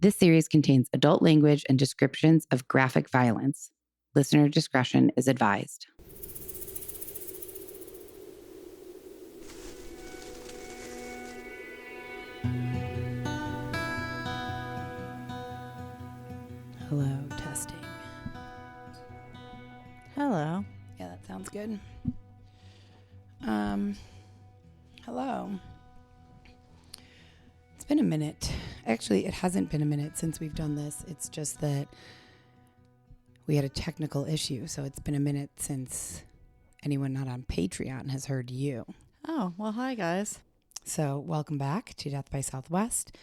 This series contains adult language and descriptions of graphic violence. Listener discretion is advised. Hello, testing. Hello. Yeah, that sounds good. Hello. It's been a minute. Actually, it hasn't been a minute since we've done this. It's just that we had a technical issue, so it's been a minute since anyone not on Patreon has heard you. Oh, well, hi, guys. So welcome back to Death by Southwest,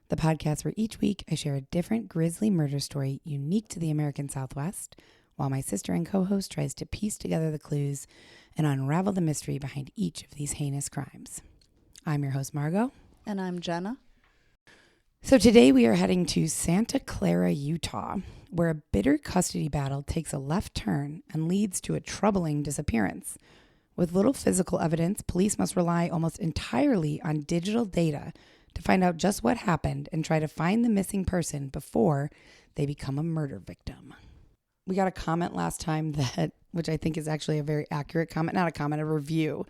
the podcast where each week I share a different grisly murder story unique to the American Southwest, while my sister and co-host tries to piece together the clues and unravel the mystery behind each of these heinous crimes. I'm your host, Margot. And I'm Jenna. So today we are heading to Santa Clara, Utah, where a bitter custody battle takes a left turn and leads to a troubling disappearance. With little physical evidence, police must rely almost entirely on digital data to find out just what happened and try to find the missing person before they become a murder victim. We got a comment last time that, which I think is actually a very accurate comment, not a comment, a review.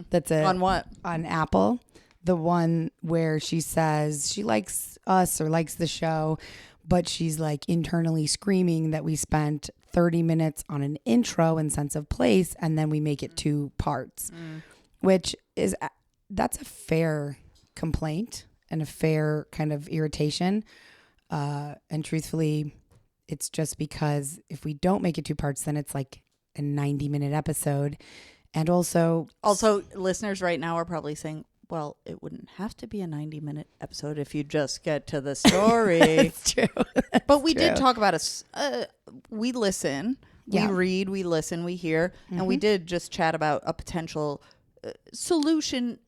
That's On what? On Apple. The one where she says she likes us or likes the show, but she's like internally screaming that we spent 30 minutes on an intro and sense of place and then we make it 2 parts, which is, that's a fair complaint and a fair kind of irritation. And truthfully, it's just because if we don't make it 2 parts, then it's like a 90-minute episode. And also listeners right now are probably saying, well, it wouldn't have to be a 90-minute episode if you just get to the story. That's true. But we did talk about we listen, Yeah. we read, we listen, we hear, and we did just chat about a potential solution,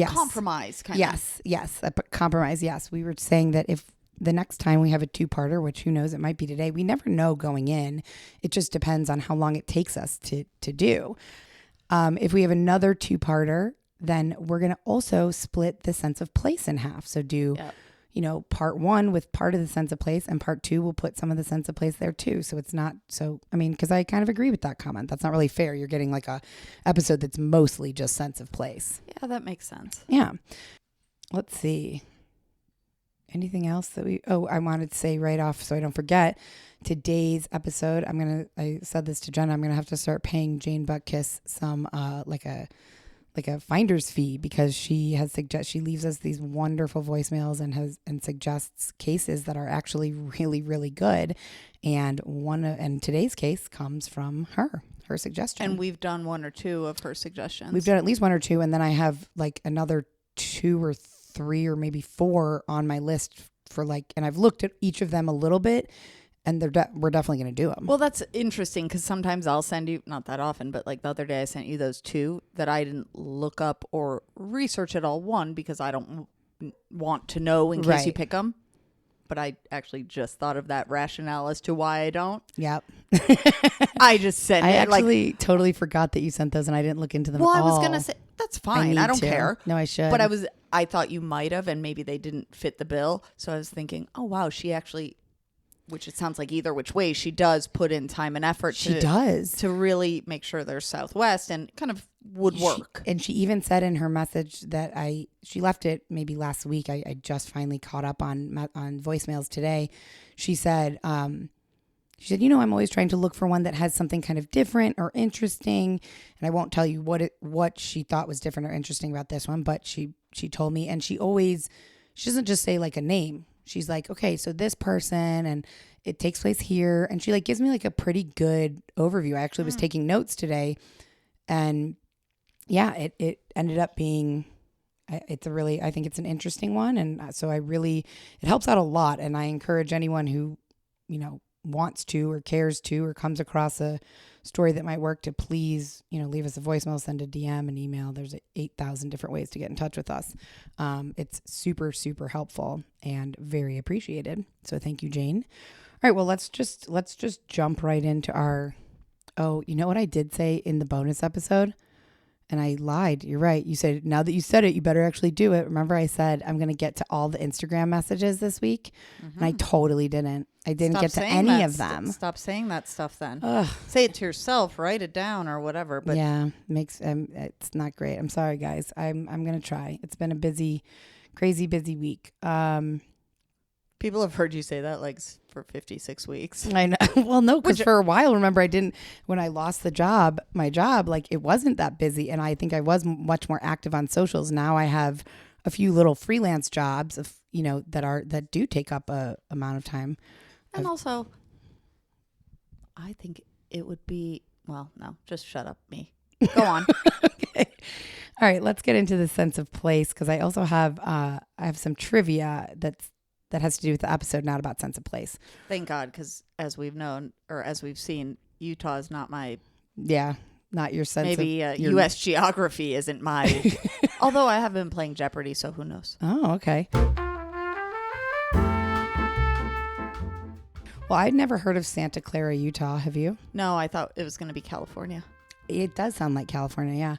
compromise kind of. Yes, a compromise, yes. We were saying that if the next time we have a 2-parter, which who knows, it might be today, we never know going in. It just depends on how long it takes us to do. If we have another 2-parter, then we're going to also split the sense of place in half. So do, part 1 with part of the sense of place, and part 2 will put some of the sense of place there too. So it's not because I kind of agree with that comment. That's not really fair. You're getting like a episode that's mostly just sense of place. Yeah, that makes sense. Yeah. Let's see. Anything else that I wanted to say right off so I don't forget. Today's episode, I said this to Jenna, I'm going to have to start paying Jane Buttkiss some, like a finder's fee, because she leaves us these wonderful voicemails and suggests cases that are actually really, really good. And today's case comes from her suggestion. And we've done 1 or 2 of her suggestions. We've done at least 1 or 2. And then I have like another 2 or 3 or maybe 4 on my list and I've looked at each of them a little bit. And we're definitely going to do them. Well, that's interesting because sometimes I'll send you, not that often, but like the other day I sent you those 2 that I didn't look up or research at all. 1, because I don't want to know in case you pick them. But I actually just thought of that rationale as to why I don't. Yep. I just sent it. I actually totally forgot that you sent those and I didn't look into them at all. Well, I was going to say, that's fine. I don't care. No, I should. But I thought you might have, and maybe they didn't fit the bill. So I was thinking, oh, wow, she actually... Which it sounds like either which way, she does put in time and effort. She does. To really make sure they're Southwest and kind of would work. And she even said in her message that she left it maybe last week. I just finally caught up on voicemails today. She said, I'm always trying to look for one that has something kind of different or interesting. And I won't tell you what she thought was different or interesting about this one, but she told me, and she doesn't just say like a name. She's like, okay, so this person, and it takes place here. And she like gives me like a pretty good overview. I actually was taking notes today, and yeah, it ended up being, I think it's an interesting one. And so it helps out a lot. And I encourage anyone who, wants to or cares to or comes across a story that might work to please, leave us a voicemail, send a DM, an email. There's 8,000 different ways to get in touch with us. It's super, super helpful and very appreciated. So thank you, Jane. All right, well, let's just jump right into our, you know what I did say in the bonus episode? And I lied. You're right. You said, now that you said it, you better actually do it. Remember I said I'm going to get to all the Instagram messages this week? And I totally didn't. I didn't get to any of them. Stop saying that stuff then. Ugh. Say it to yourself, write it down or whatever. But yeah, it's not great. I'm sorry, guys. I'm going to try. It's been a busy, crazy busy week. People have heard you say that like for 56 weeks. I know. Well, no, because for a while, remember, when I lost my job, like it wasn't that busy. And I think I was much more active on socials. Now I have a few little freelance jobs that do take up a amount of time. And also, I think it would be, well, no, just shut up me. Go on. Okay. All right, let's get into the sense of place, because I also have I have some trivia that has to do with the episode, not about sense of place. Thank God, because as we've known, or as we've seen, Utah is not my... Yeah, not your sense maybe of... Maybe U.S. geography isn't my... Although I have been playing Jeopardy, so who knows? Oh, okay. Well, I'd never heard of Santa Clara, Utah. Have you? No, I thought it was going to be California. It does sound like California, yeah.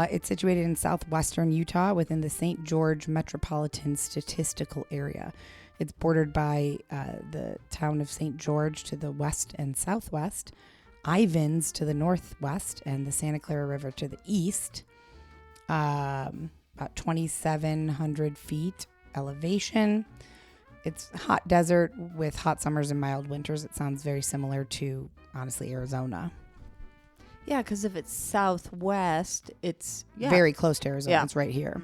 It's situated in southwestern Utah within the St. George Metropolitan Statistical Area. It's bordered by the town of St. George to the west and southwest, Ivins to the northwest, and the Santa Clara River to the east. About 2,700 feet elevation. It's hot desert with hot summers and mild winters. It sounds very similar to, honestly, Arizona. Yeah, because if it's southwest, it's very close to Arizona. Yeah. It's right here.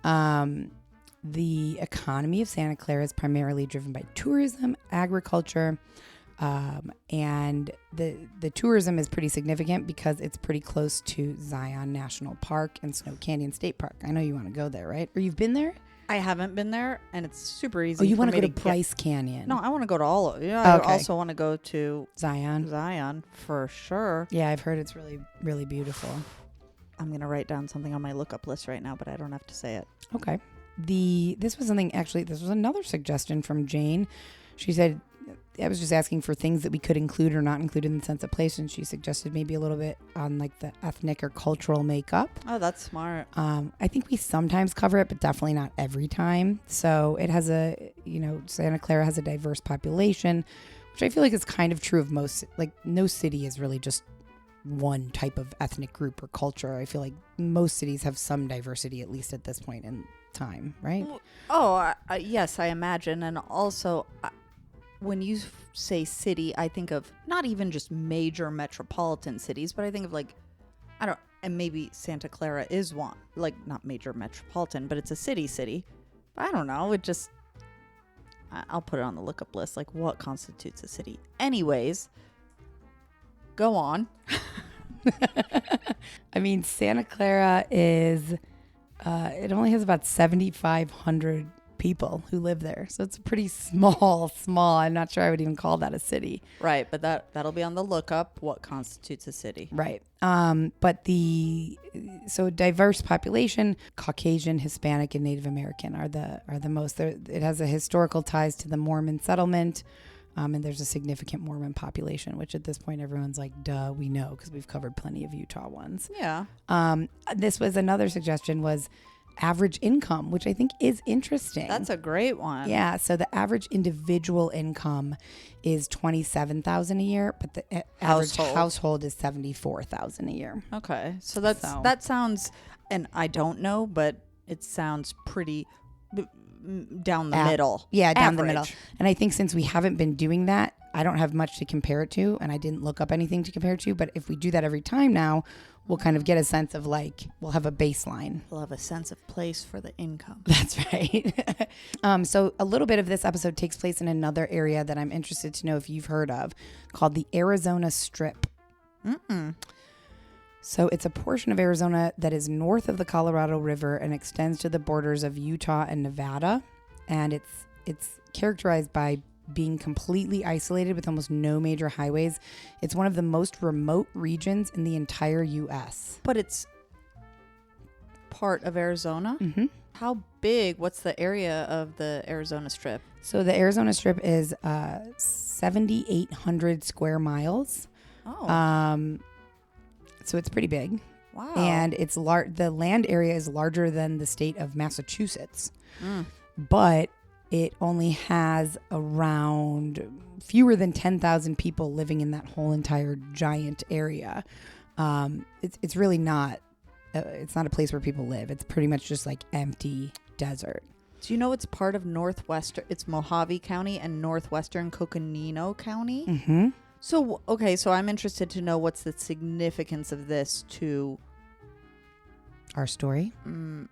Mm-hmm. The economy of Santa Clara is primarily driven by tourism, agriculture, and the tourism is pretty significant because it's pretty close to Zion National Park and Snow Canyon State Park. I know you want to go there, right? Or you've been there? I haven't been there, and it's super easy. Oh, you want to go to Bryce Canyon? No, I want to go to all of it. Yeah, okay. I also want to go to Zion for sure. Yeah, I've heard it's really, really beautiful. I'm going to write down something on my lookup list right now, but I don't have to say it. Okay. This was another suggestion from Jane. She said, I was just asking for things that we could include or not include in the sense of place, and she suggested maybe a little bit on like the ethnic or cultural makeup. Oh, that's smart. I think we sometimes cover it, but definitely not every time. So it has Santa Clara has a diverse population, which I feel like is kind of true of most, like no city is really just one type of ethnic group or culture. I feel like most cities have some diversity, at least at this point in time, right? Oh, yes, I imagine. And also, when you say city, I think of not even just major metropolitan cities, but I think of and maybe Santa Clara is one, like not major metropolitan, but it's a city. But I don't know. I'll put it on the lookup list. Like, what constitutes a city? Anyways, go on. I mean, Santa Clara is, it only has about 7,500 people who live there. So it's pretty small. I'm not sure I would even call that a city. Right. But that'll be on the lookup. What constitutes a city? Right. But so diverse population, Caucasian, Hispanic, and Native American are the most. It has a historical ties to the Mormon settlement. And there's a significant Mormon population, which at this point everyone's like, duh, we know because we've covered plenty of Utah ones. Yeah. This was another suggestion was average income, which I think is interesting. That's a great one. Yeah. So the average individual income is $27,000 a year, but the average household is $74,000 a year. Okay. So that sounds, and I don't know, but it sounds pretty down the middle. Yeah, down the middle. And I think since we haven't been doing that, I don't have much to compare it to, and I didn't look up anything to compare it to. But if we do that every time now, we'll kind of get a sense of we'll have a baseline. We'll have a sense of place for the income. That's right. So a little bit of this episode takes place in another area that I'm interested to know if you've heard of, called the Arizona Strip. Mm-mm. So it's a portion of Arizona that is north of the Colorado River and extends to the borders of Utah and Nevada. And it's characterized by being completely isolated with almost no major highways. It's one of the most remote regions in the entire U.S. But it's part of Arizona? Mm-hmm. How big? What's the area of the Arizona Strip? So the Arizona Strip is 7,800 square miles. Oh. So it's pretty big. Wow. And it's the land area is larger than the state of Massachusetts. But it only has around fewer than 10,000 people living in that whole entire giant area. It's really not, it's not a place where people live. It's pretty much just like empty desert. Do you know it's part of it's Mojave County and northwestern Coconino County? Mm-hmm. So, okay, so I'm interested to know what's the significance of this to... Our story?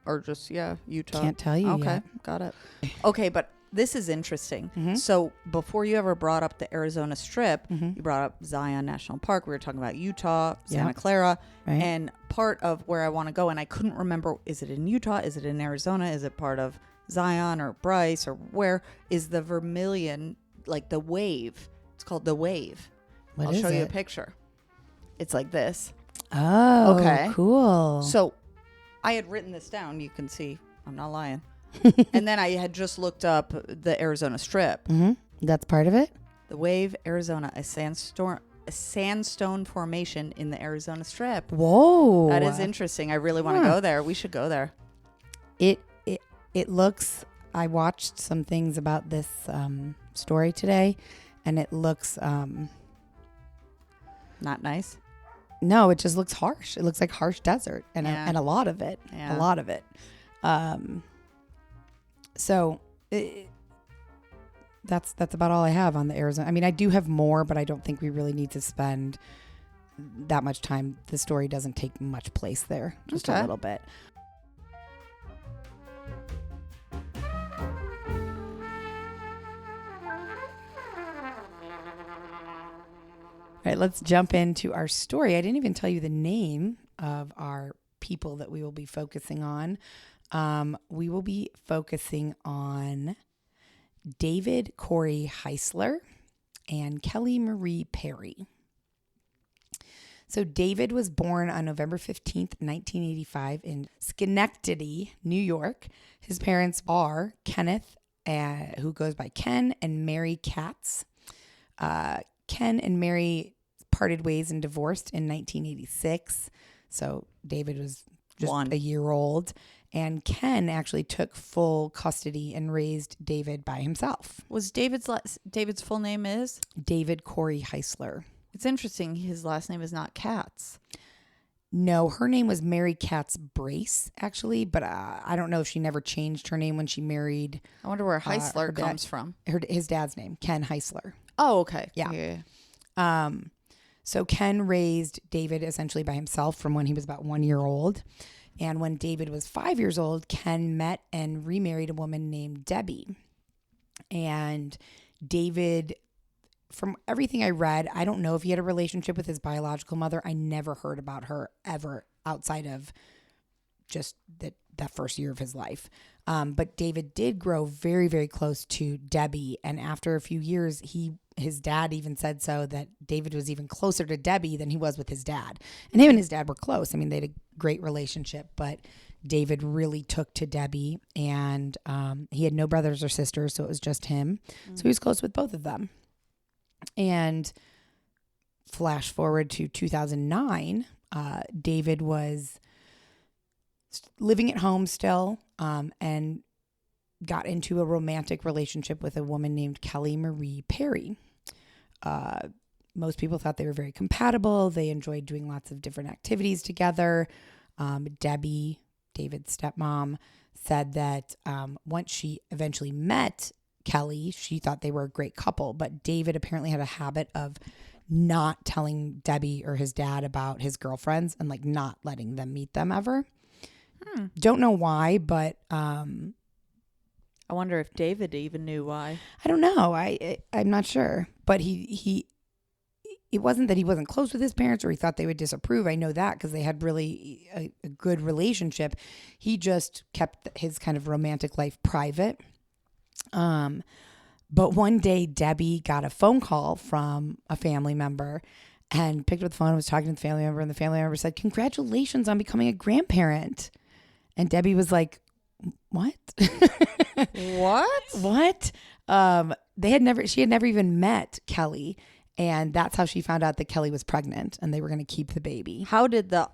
Or just, Utah. Can't tell you Okay, yet. got it. Okay, but this is interesting. Mm-hmm. So before you ever brought up the Arizona Strip, Mm-hmm. you brought up Zion National Park. We were talking about Utah, Santa Yep. Clara. Right. And part of where I want to go, and I couldn't remember, is it in Utah? Is it in Arizona? Is it part of Zion or Bryce? Or where is the Vermilion, like the wave? It's called the wave. I'll show you a picture. It's like this. Oh, okay. Cool. So I had written this down. You can see I'm not lying. And then I had just looked up the Arizona Strip. Mm-hmm. That's part of it? The Wave, Arizona, a sandstone formation in the Arizona Strip. Whoa. That is interesting. I really want to go there. We should go there. It looks, I watched some things about this story today, and it looks... Not nice. No, it just looks harsh. It looks like harsh desert, and a lot of it. Yeah. A lot of it. That's about all I have on the Arizona. I mean, I do have more, but I don't think we really need to spend that much time. The story doesn't take much place there, just a little bit. All right, let's jump into our story. I didn't even tell you the name of our people that we will be focusing on. We will be focusing on David Corey Heisler and Kelly Marie Perry. So David was born on November 15th, 1985 in Schenectady, New York. His parents are Kenneth, who goes by Ken, and Mary Katz. Ken and Mary parted ways and divorced in 1986. So David was just a year old. And Ken actually took full custody and raised David by himself. Was David's full name is? David Corey Heisler. It's interesting. His last name is not Katz. No, her name was Mary Katz Brace, actually. But I don't know if she never changed her name when she married. I wonder where Heisler comes from. His dad's name, Ken Heisler. Oh, okay. Yeah. So Ken raised David essentially by himself from when he was about 1 year old. And when David was 5 years old, Ken met and remarried a woman named Debbie. And David, from everything I read, I don't know if he had a relationship with his biological mother. I never heard about her ever outside of just that first year of his life. But David did grow very, very close to Debbie. And after a few years, his dad even said so that David was even closer to Debbie than he was with his dad. And him and his dad were close. I mean, they had a great relationship, but David really took to Debbie, and he had no brothers or sisters, so it was just him. So he was close with both of them. And flash forward to 2009, David was living at home still, and got into a romantic relationship with a woman named Kelly Marie Perry. Most people thought they were very compatible. They enjoyed doing lots of different activities together. Debbie, David's stepmom, said that once she eventually met Kelly, she thought they were a great couple, but David apparently had a habit of not telling Debbie or his dad about his girlfriends and like not letting them meet them ever. Don't know why, but I wonder if David even knew why. I don't know. I'm not sure. But it wasn't that he wasn't close with his parents or he thought they would disapprove. I know that because they had really a good relationship. He just kept his kind of romantic life private. But one day Debbie got a phone call from a family member and picked up the phone and was talking to the family member, and the family member said, "Congratulations on becoming a grandparent." And Debbie was like, "What?" What? She had never even met Kelly, and that's how she found out that Kelly was pregnant and they were going to keep the baby. How did the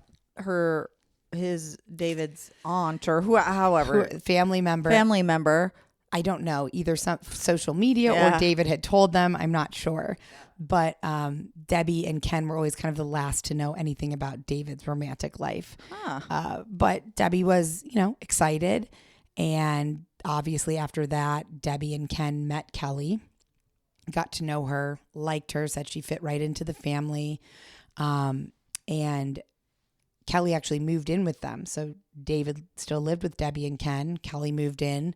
David's aunt or however family member. I don't know, either some social media or David had told them. I'm not sure. But Debbie and Ken were always kind of the last to know anything about David's romantic life. But Debbie was, excited. And obviously after that, Debbie and Ken met Kelly, got to know her, liked her, said she fit right into the family. And Kelly actually moved in with them. So David still lived with Debbie and Ken. Kelly moved in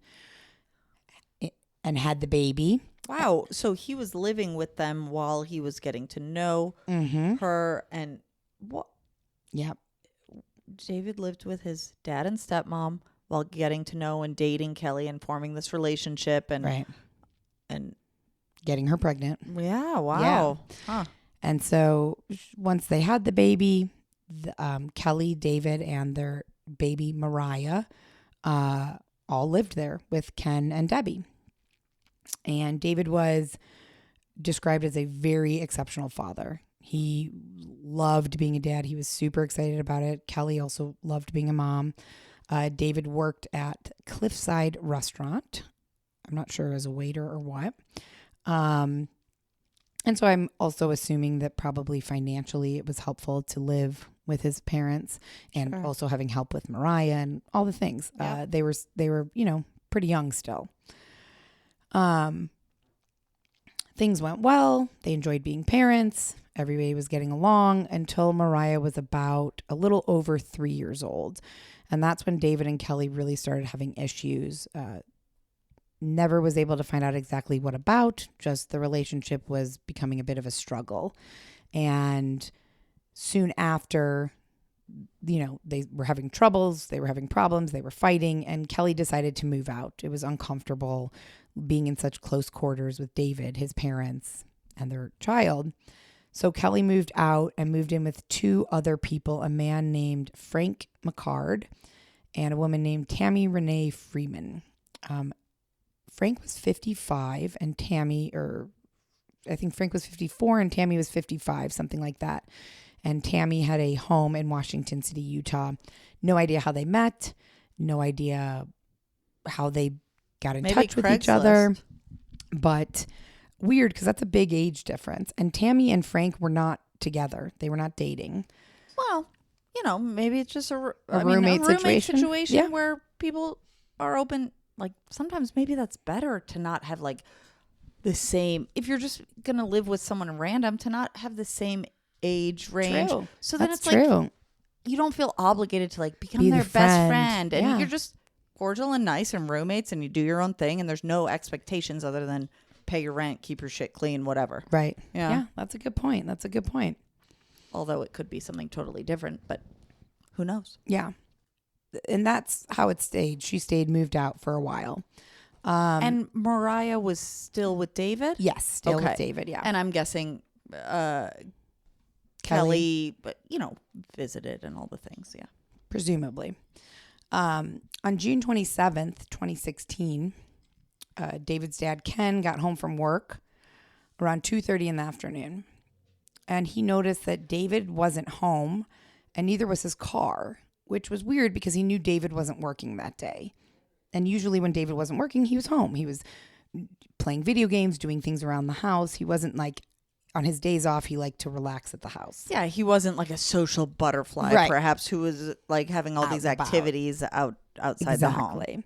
and had the baby. Wow. So he was living with them while he was getting to know her. And what? Yep. David lived with his dad and stepmom while getting to know and dating Kelly and forming this relationship and getting her pregnant. Yeah. Wow. Yeah. Huh. And so once they had the baby, Kelly, David, and their baby Mariah all lived there with Ken and Debbie. And David was described as a very exceptional father. He loved being a dad. He was super excited about it. Kelly also loved being a mom. David worked at Cliffside Restaurant. I'm not sure as a waiter or what. And so I'm also assuming that probably financially it was helpful to live with his parents and also having help with Mariah and all the things. Yeah. They were, pretty young still. Things went well. They enjoyed being parents. Everybody was getting along until Mariah was about a little over 3 years old. And that's when David and Kelly really started having issues. Never was able to find out exactly what about, just the relationship was becoming a bit of a struggle. And soon after, they were having troubles, they were having problems, they were fighting, and Kelly decided to move out. It was uncomfortable being in such close quarters with David, his parents, and their child. So Kelly moved out and moved in with two other people, a man named Frank McCard and a woman named Tammy Renee Freeman. Frank was 55 and I think Frank was 54 and Tammy was 55, something like that. And Tammy had a home in Washington City, Utah. No idea how they met. No idea how they got in touch with each other. But weird, because that's a big age difference. And Tammy and Frank were not together. They were not dating. Well, maybe it's just a roommate situation where people are open. Like sometimes maybe that's better to not have like the same, if you're just going to live with someone random, to not have the same age range. True. So then that's it's true. Like you don't feel obligated to like become their best friend. And you're just cordial and nice and roommates and you do your own thing and there's no expectations other than pay your rent, keep your shit clean, whatever. Right. Yeah. That's a good point. Although it could be something totally different, but who knows? Yeah. And that's how it stayed. She stayed, moved out for a while. And Mariah was still with David? Yes, still with David, yeah. And I'm guessing Kelly, but, visited and all the things, yeah. Presumably. On June 27th, 2016, David's dad, Ken, got home from work around 2:30 in the afternoon. And he noticed that David wasn't home and neither was his car, which was weird because he knew David wasn't working that day. And usually when David wasn't working, he was home. He was playing video games, doing things around the house. He wasn't like, on his days off, he liked to relax at the house. Yeah, he wasn't like a social butterfly, perhaps, who was like having all these activities outside the home.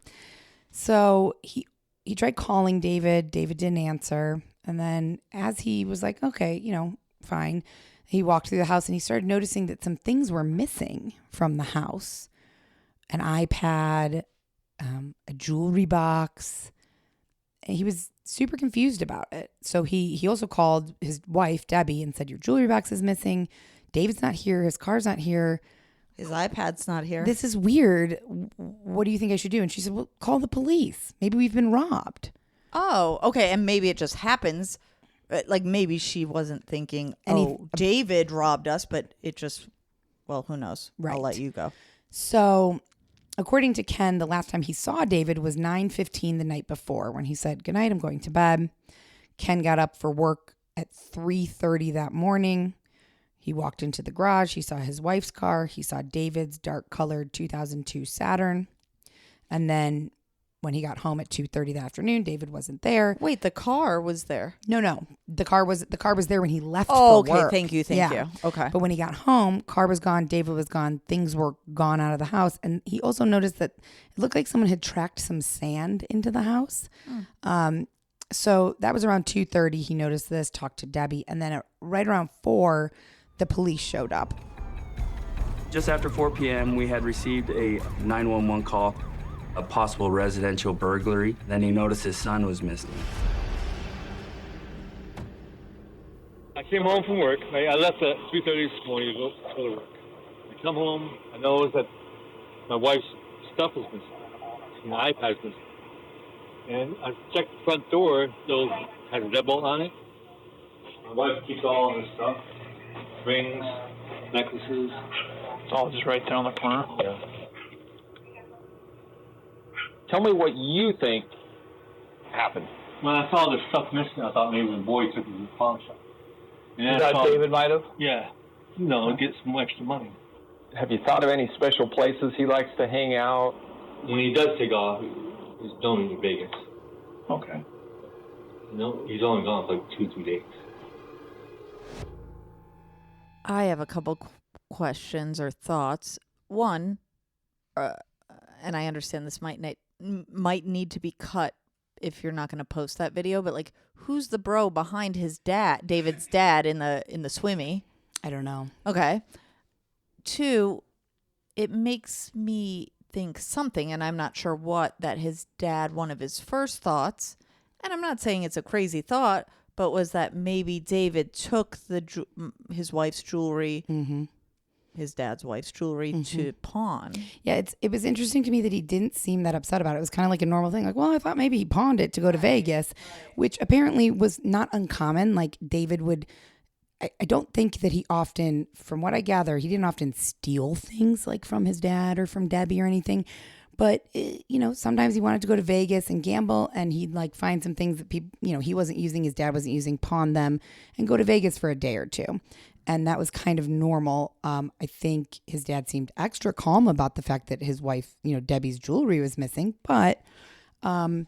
So he tried calling David. David didn't answer. And then as he was like, okay, fine, he walked through the house and he started noticing that some things were missing from the house. An iPad, a jewelry box. And he was super confused about it. So he also called his wife, Debbie, and said, your jewelry box is missing. David's not here. His car's not here. His iPad's not here. This is weird. What do you think I should do? And she said, well, call the police. Maybe we've been robbed. Oh, okay. And maybe it just happens. Like maybe she wasn't thinking, David robbed us, but it just, well, who knows? Right. I'll let you go. So according to Ken, the last time he saw David was 9:15 the night before when he said, good night, I'm going to bed. Ken got up for work at 3:30 that morning. He walked into the garage. He saw his wife's car. He saw David's dark-colored 2002 Saturn. And then when he got home at 2:30 that afternoon, David wasn't there. Wait, the car was there? No. The car was there when he left Oh, for okay. work. Thank you. Okay. But when he got home, car was gone, David was gone, things were gone out of the house. And he also noticed that it looked like someone had tracked some sand into the house. So that was around 2:30. He noticed this, talked to Debbie. And then right around 4, the police showed up. Just after 4 p.m., we had received a 911 call, a possible residential burglary. Then he noticed his son was missing. I came home from work. I left at 3:30 this morning to go to work. I come home. I noticed that my wife's stuff was missing. My iPad was missing. And I checked the front door. Still has a deadbolt on it. My wife keeps all of this stuff. Rings, necklaces. It's all just right there on the corner. Yeah. Tell me what you think happened. When I saw the stuff missing, I thought maybe the boy took it to the pawn shop. And You then I thought saw- David might have? Yeah. Get some extra money. Have you thought of any special places he likes to hang out? When he does take off, he's going to Vegas. Okay. He's only gone for like 2-3 days. I have a couple questions or thoughts. One, and I understand this might need to be cut if you're not going to post that video, but like, who's the bro behind his dad, David's dad, in the swimmy? I don't know. Okay. 2, it makes me think something, and I'm not sure what, that his dad, one of his first thoughts, and I'm not saying it's a crazy thought, but was that maybe David took his wife's jewelry, his dad's wife's jewelry, to pawn. Yeah, it was interesting to me that he didn't seem that upset about it. It was kind of like a normal thing. Like, well, I thought maybe he pawned it to go to Vegas, which apparently was not uncommon. Like David would, I don't think that he often, from what I gather, he didn't often steal things like from his dad or from Debbie or anything. But, sometimes he wanted to go to Vegas and gamble, and he'd like find some things that people, he wasn't using, his dad wasn't using, pawn them and go to Vegas for a day or two. And that was kind of normal. I think his dad seemed extra calm about the fact that his wife, Debbie's jewelry was missing, but, fine.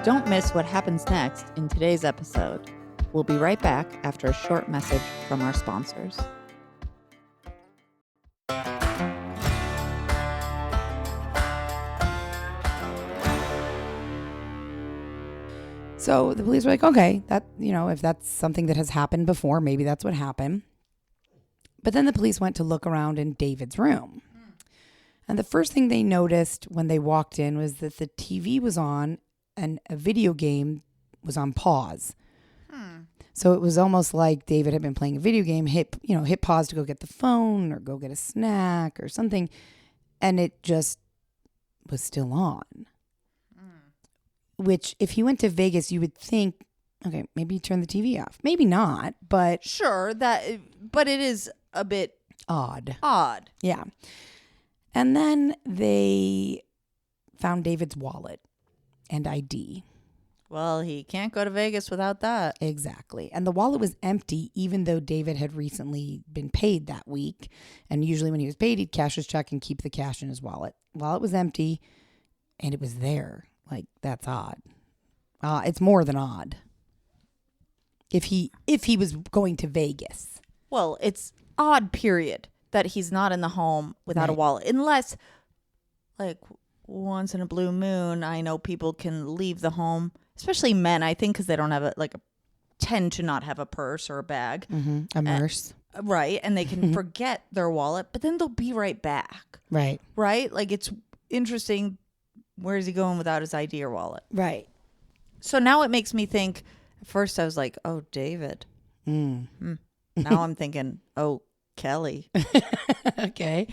Don't miss what happens next in today's episode. We'll be right back after a short message from our sponsors. So the police were like, okay, that, if that's something that has happened before, maybe that's what happened. But then the police went to look around in David's room. And the first thing they noticed when they walked in was that the TV was on and a video game was on pause. So it was almost like David had been playing a video game, hit pause to go get the phone or go get a snack or something. And it just was still on. Which, if he went to Vegas, you would think, okay, maybe turn the TV off. Maybe not, but Sure, but it is a bit odd. Yeah. And then they found David's wallet and ID. Well, he can't go to Vegas without that. Exactly. And the wallet was empty, even though David had recently been paid that week. And usually when he was paid, he'd cash his check and keep the cash in his wallet. Wallet was empty, and it was there. Like, that's odd. It's more than odd. If he was going to Vegas. Well, it's odd, period, that he's not in the home without a wallet. Unless, like, once in a blue moon, I know people can leave the home, especially men, I think, because they don't have tend to not have a purse or a bag. A purse. Right. And they can forget their wallet, but then they'll be right back. Right. Right? Like, it's interesting. Where is he going without his ID or wallet? Right. So now it makes me think, at first I was like, oh, David. Now I'm thinking, oh, Kelly. Okay.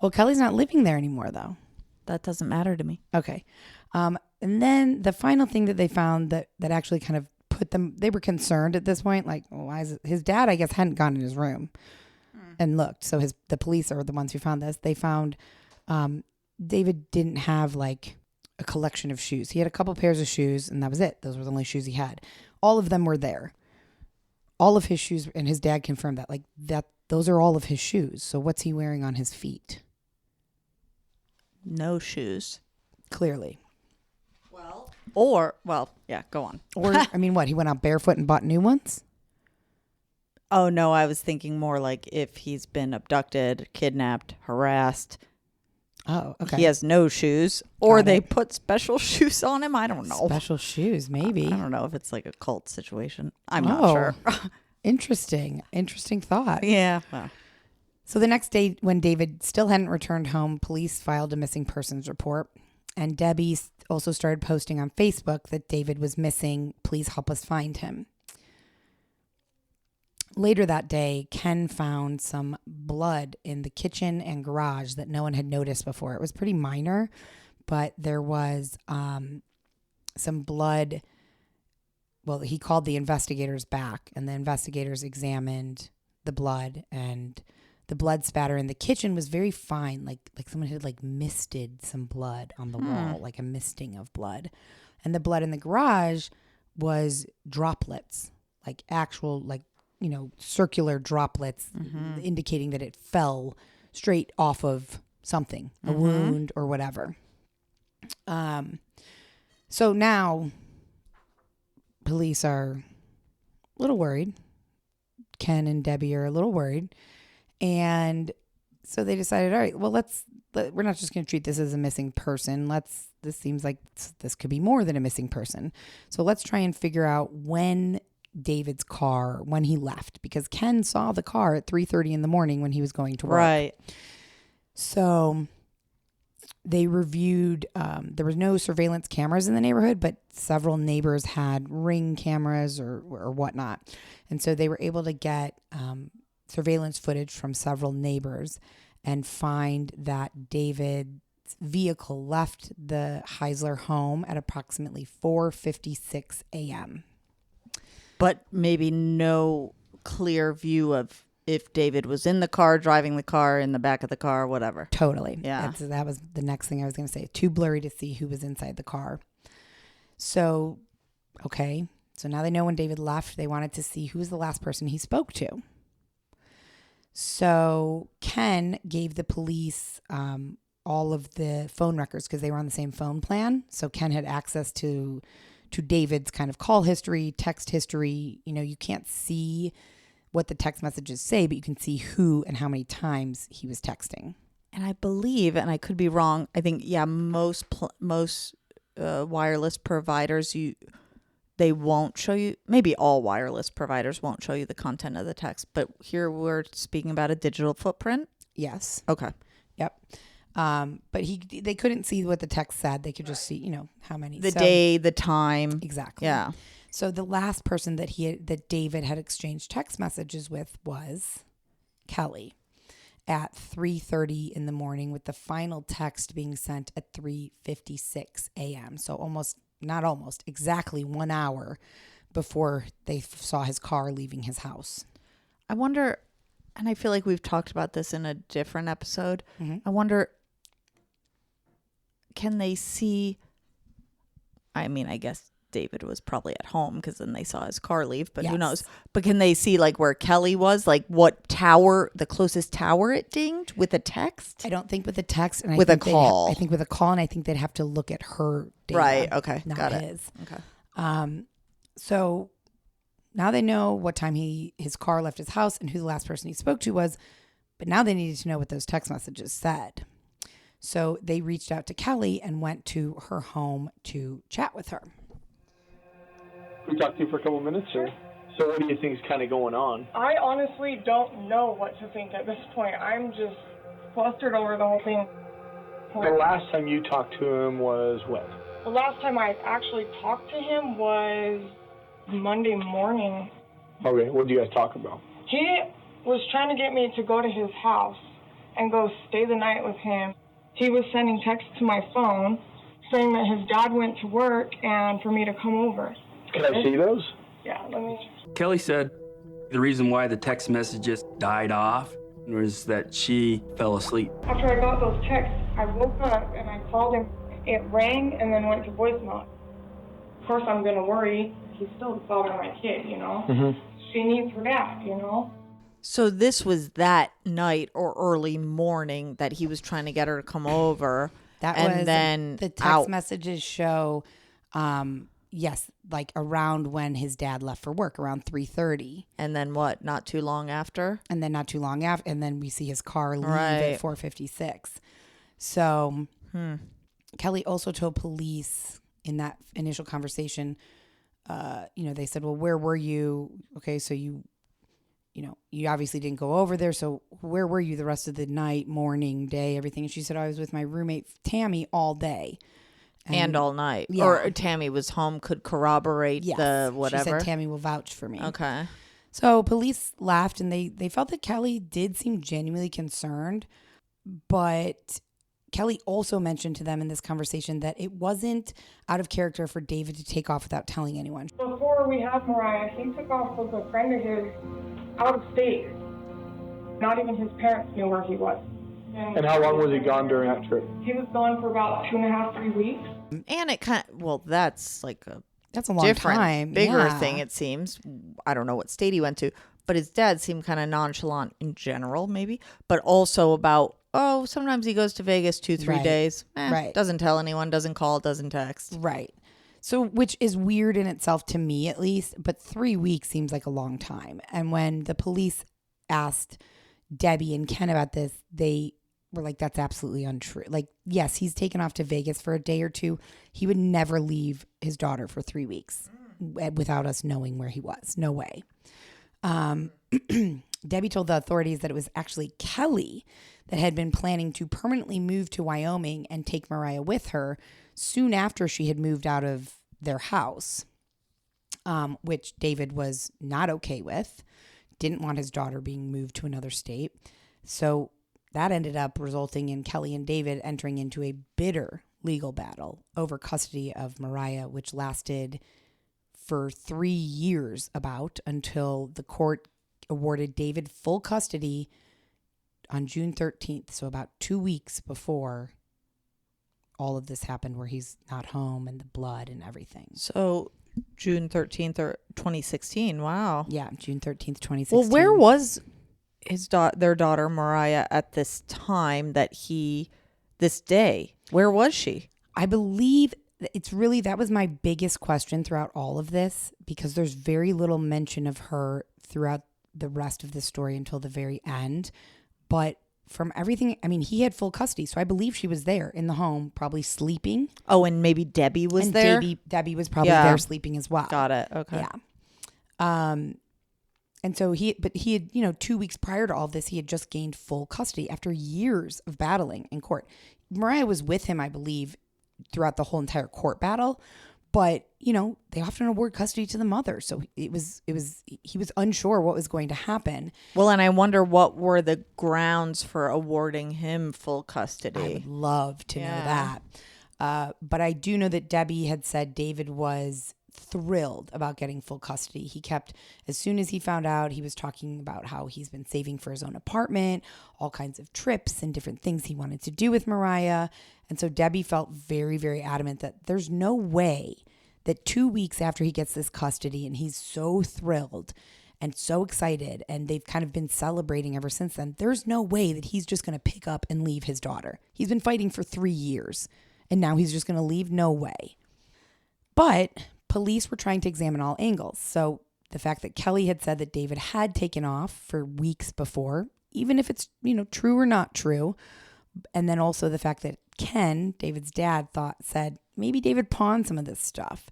Well, Kelly's not living there anymore, though. That doesn't matter to me. Okay. And then the final thing that they found that actually kind of put them, they were concerned at this point, like, well, why is it? His dad, I guess, hadn't gone in his room and looked. So the police are the ones who found this. They found David didn't have like a collection of shoes. He had a couple pairs of shoes and that was it. Those were the only shoes he had. All of them were there. all of his shoes, and his dad confirmed that, like, that those are all of his shoes. So what's he wearing on his feet? No shoes. Clearly. Yeah, go on. Or, I mean, what? He went out barefoot and bought new ones? Oh, no, I was thinking more like if he's been abducted, kidnapped, harassed. Oh, okay. He has no shoes, or they put special shoes on him. I don't know. Special shoes, maybe. I don't know if it's like a cult situation. I'm not sure. Interesting thought. Yeah. Well. So the next day, when David still hadn't returned home, police filed a missing persons report. And Debbie also started posting on Facebook that David was missing. Please help us find him. Later that day, Ken found some blood in the kitchen and garage that no one had noticed before. It was pretty minor, but there was some blood. Well, he called the investigators back, and the investigators examined the blood, and the blood spatter in the kitchen was very fine, like someone had like misted some blood on the wall, like a misting of blood. And the blood in the garage was droplets, like actual, like, you know, circular droplets, indicating that it fell straight off of something, a wound or whatever. So now police are a little worried. Ken and Debbie are a little worried. And so they decided, all right, well, we're not just going to treat this as a missing person. This seems like this could be more than a missing person. So let's try and figure out when David's car, when he left, because Ken saw the car at 3:30 in the morning when he was going to work. Right. So they reviewed, there was no surveillance cameras in the neighborhood, but several neighbors had Ring cameras or whatnot. And so they were able to get surveillance footage from several neighbors and find that David's vehicle left the Heisler home at approximately 4:56 a.m. But maybe no clear view of if David was in the car, driving the car, in the back of the car, whatever. Totally. Yeah. That was the next thing I was going to say. Too blurry to see who was inside the car. So, okay. So now they know when David left. They wanted to see who was the last person he spoke to. So Ken gave the police all of the phone records because they were on the same phone plan. So Ken had access to David's kind of call history, text history. You know, you can't see what the text messages say, but you can see who and how many times he was texting. And I believe, and I could be wrong, I think, most wireless providers, they won't show you, maybe all wireless providers won't show you the content of the text, but here we're speaking about a digital footprint. Yes. Okay. Yep. But they couldn't see what the text said. They could just see, you know, how many. The day, the time. Exactly. Yeah. So the last person that David had exchanged text messages with was Kelly at 3:30 in the morning, with the final text being sent at 3:56 a.m. So exactly 1 hour before they saw his car leaving his house. I wonder, and I feel like we've talked about this in a different episode. Mm-hmm. I wonder, can they see, I mean, I guess David was probably at home because then they saw his car leave, but yes. Who knows? But can they see like where Kelly was, like what tower, the closest tower it dinged with a text? I don't think with a text. And with a call. I think with a call, and I think they'd have to look at her data. Right. Okay. Not Got his. it. Okay. So now they know what time his car left his house and who the last person he spoke to was, but now they needed to know what those text messages said. So they reached out to Kelly and went to her home to chat with her. We talked to you for a couple minutes, or so what do you think is kind of going on? I honestly don't know what to think at this point. I'm just flustered over the whole thing. The last time you talked to him was when? The last time I actually talked to him was Monday morning. Okay, what did you guys talk about? He was trying to get me to go to his house and go stay the night with him. He was sending texts to my phone saying that his dad went to work and for me to come over. Can I see those? Yeah, let me... Kelly said the reason why the text messages died off was that she fell asleep. After I got those texts, I woke up and I called him. It rang and then went to voicemail. Of course, I'm going to worry. He's still the father of my kid, you know? Mm-hmm. she needs her dad, you know? So this was that night or early morning that he was trying to get her to come over. That and was then the text out. messages show, yes, like around when his dad left for work, around 3:30. And then what? Not too long after? And then not too long after, and then we see his car leave Right. at 4:56. So Kelly also told police in that initial conversation, they said, well, where were you? Okay, so you obviously didn't go over there. So where were you the rest of the night, morning, day, everything? And she said, I was with my roommate, Tammy, all day. And all night. Yeah. Or Tammy was home, could corroborate the whatever. She said Tammy will vouch for me. Okay. So police laughed, and they felt that Kelly did seem genuinely concerned. But Kelly also mentioned to them in this conversation that it wasn't out of character for David to take off without telling anyone. Before we had Mariah, he took off with a friend of his out of state. Not even his parents knew where he was. And how long was he gone during that trip? He was gone for about 2.5, 3 weeks. And it kind of, well, that's like a That's a long different, time. bigger Yeah. thing, it seems. I don't know what state he went to, but his dad seemed kind of nonchalant in general, maybe, but also about, sometimes he goes to Vegas 2-3 Right. days. Right. Doesn't tell anyone, doesn't call, doesn't text. Right. So, which is weird in itself to me, at least, but 3 weeks seems like a long time. And when the police asked Debbie and Ken about this, they were like, that's absolutely untrue. Like, yes, he's taken off to Vegas for a day or two. He would never leave his daughter for 3 weeks without us knowing where he was. No way. Debbie told the authorities that it was actually Kelly that had been planning to permanently move to Wyoming and take Mariah with her soon after she had moved out of their house, which David was not okay with, didn't want his daughter being moved to another state. So that ended up resulting in Kelly and David entering into a bitter legal battle over custody of Mariah, which lasted for 3 years until the court awarded David full custody on June 13th. So about 2 weeks before all of this happened, where he's not home and the blood and everything. So June 13th or 2016. Wow. Yeah, June 13th, 2016. Well, where was their daughter Mariah at this time this day? Where was she? I believe that was my biggest question throughout all of this, because there's very little mention of her throughout the rest of the story until the very end. But from everything, I mean, he had full custody, so I believe she was there in the home, probably sleeping. Oh, and maybe Debbie was there? Debbie was probably there sleeping as well. Got it. Okay. Yeah. And so he had, 2 weeks prior to all of this, he had just gained full custody after years of battling in court. Mariah was with him, I believe, throughout the whole entire court battle. But, they often award custody to the mother. So he was unsure what was going to happen. Well, and I wonder what were the grounds for awarding him full custody. I would love to know that. But I do know that Debbie had said David was thrilled about getting full custody. He kept, as soon as he found out, he was talking about how he's been saving for his own apartment, all kinds of trips and different things he wanted to do with Mariah. And so Debbie felt very, very adamant that there's no way that 2 weeks after he gets this custody, and he's so thrilled and so excited, and they've kind of been celebrating ever since then, there's no way that he's just going to pick up and leave his daughter. He's been fighting for 3 years, and now he's just going to leave? No way. But police were trying to examine all angles. So the fact that Kelly had said that David had taken off for weeks before, even if it's, true or not true, and then also the fact that Ken, David's dad, said maybe David pawned some of this stuff.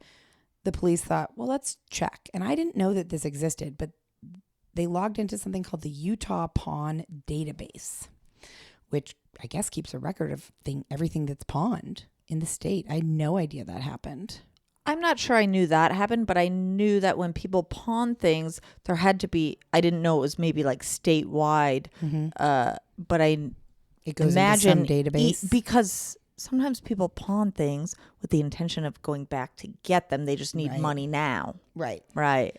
The police thought, well, let's check. And I didn't know that this existed, but they logged into something called the Utah Pawn Database, which I guess keeps a record of everything that's pawned in the state. I had no idea that happened. I'm not sure I knew that happened, but I knew that when people pawn things, there had to be, I didn't know it was maybe like statewide, but it goes imagine into some database. Because sometimes people pawn things with the intention of going back to get them. They just need money now. Right. Right.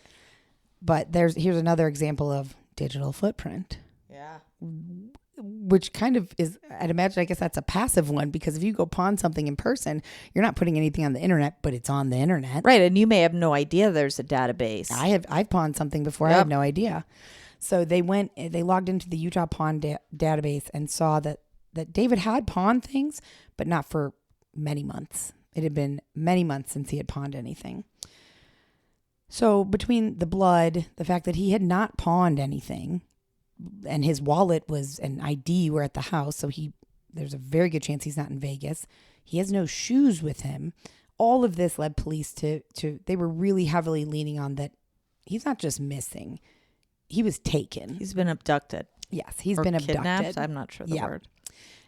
But here's another example of digital footprint. Yeah. which kind of is, I'd imagine, I guess that's a passive one, because if you go pawn something in person, you're not putting anything on the internet, but it's on the internet. Right. And you may have no idea there's a database. I've pawned something before. Yep. I had no idea. So they logged into the Utah pawn database and saw that David had pawned things, but not for many months. It had been many months since he had pawned anything. So between the blood, the fact that he had not pawned anything, and his wallet was an ID were at the house, so there's a very good chance he's not in Vegas. He has no shoes with him. All of this led police to they were really heavily leaning on that he's not just missing. He was taken. He's been abducted. Yes, he's been abducted. Kidnapped? I'm not sure the word.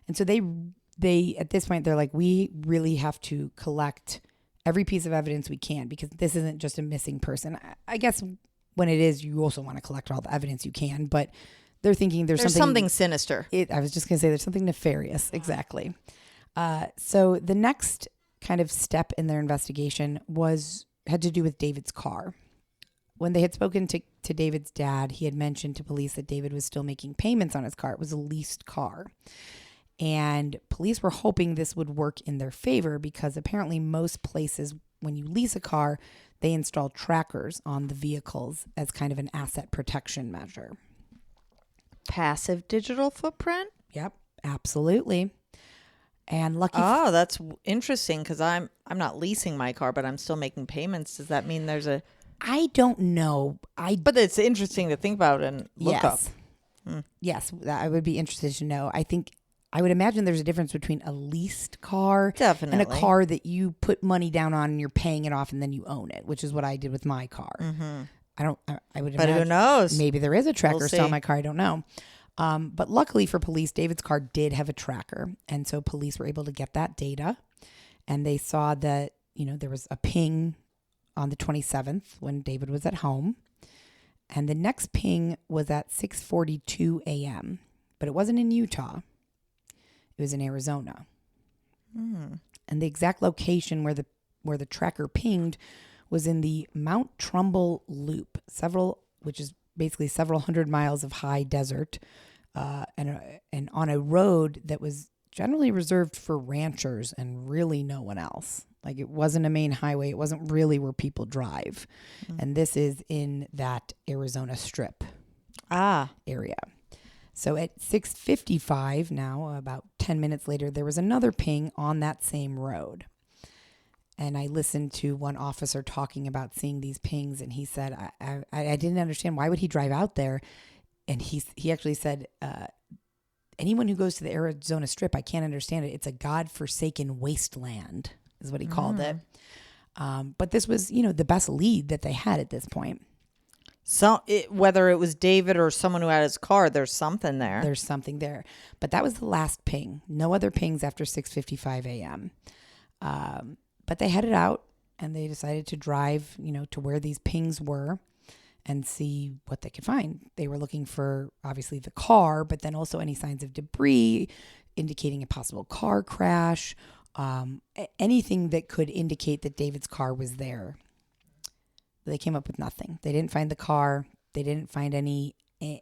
And so they at this point, they're like, we really have to collect every piece of evidence we can, because this isn't just a missing person. I guess when it is, you also want to collect all the evidence you can, but they're thinking there's something sinister. I was just going to say there's something nefarious. Exactly. So the next kind of step in their investigation had to do with David's car. When they had spoken to David's dad, he had mentioned to police that David was still making payments on his car. It was a leased car. And police were hoping this would work in their favor, because apparently most places, when you lease a car, they install trackers on the vehicles as kind of an asset protection measure. Passive digital footprint? Yep, absolutely. And Oh, that's interesting, because I'm not leasing my car, but I'm still making payments. Does that mean there's a... I don't know. But it's interesting to think about and look up. Yes, I would be interested to know. I would imagine there's a difference between a leased car and a car that you put money down on and you're paying it off and then you own it, which is what I did with my car. Mm-hmm. I would imagine. But who knows? Maybe there is a tracker still on my car. I don't know. But luckily for police, David's car did have a tracker. And so police were able to get that data. And they saw that, there was a ping on the 27th when David was at home. And the next ping was at 6:42 a.m. But it wasn't in Utah. It was in Arizona. And the exact location where the tracker pinged was in the Mount Trumbull Loop, which is basically several hundred miles of high desert, and on a road that was generally reserved for ranchers and really no one else. Like, it wasn't a main highway. It wasn't really where people drive. And this is in that Arizona Strip area. So at 6:55 now, about 10 minutes later, there was another ping on that same road. And I listened to one officer talking about seeing these pings, and he said, I didn't understand, why would he drive out there? And he actually said, anyone who goes to the Arizona Strip, I can't understand it. It's a godforsaken wasteland, is what he called it. But this was, the best lead that they had at this point. So whether it was David or someone who had his car, there's something there. There's something there. But that was the last ping. No other pings after 6:55 a.m. But they headed out and they decided to drive, to where these pings were and see what they could find. They were looking for, obviously, the car, but then also any signs of debris indicating a possible car crash, anything that could indicate that David's car was there. They came up with nothing. They didn't find the car. They didn't find any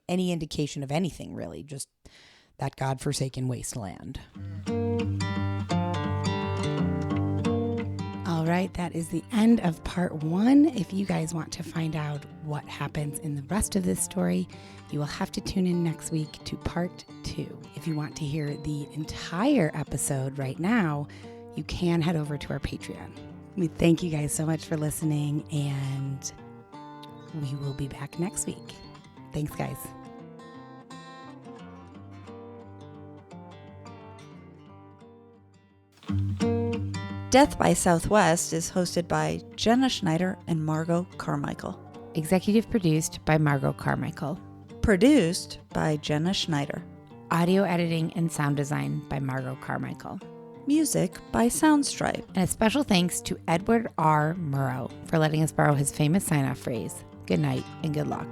indication of anything, really, just that godforsaken wasteland. All right, that is the end of part 1. If you guys want to find out what happens in the rest of this story, you will have to tune in next week to part 2. If you want to hear the entire episode right now, you can head over to our Patreon. We thank you guys so much for listening, and we will be back next week. Thanks, guys. Death by Southwest is hosted by Jenna Schneider and Margot Carmichael. Executive produced by Margot Carmichael. Produced by Jenna Schneider. Audio editing and sound design by Margot Carmichael. Music by Soundstripe. And a special thanks to Edward R. Murrow for letting us borrow his famous sign-off phrase, "Good night and good luck."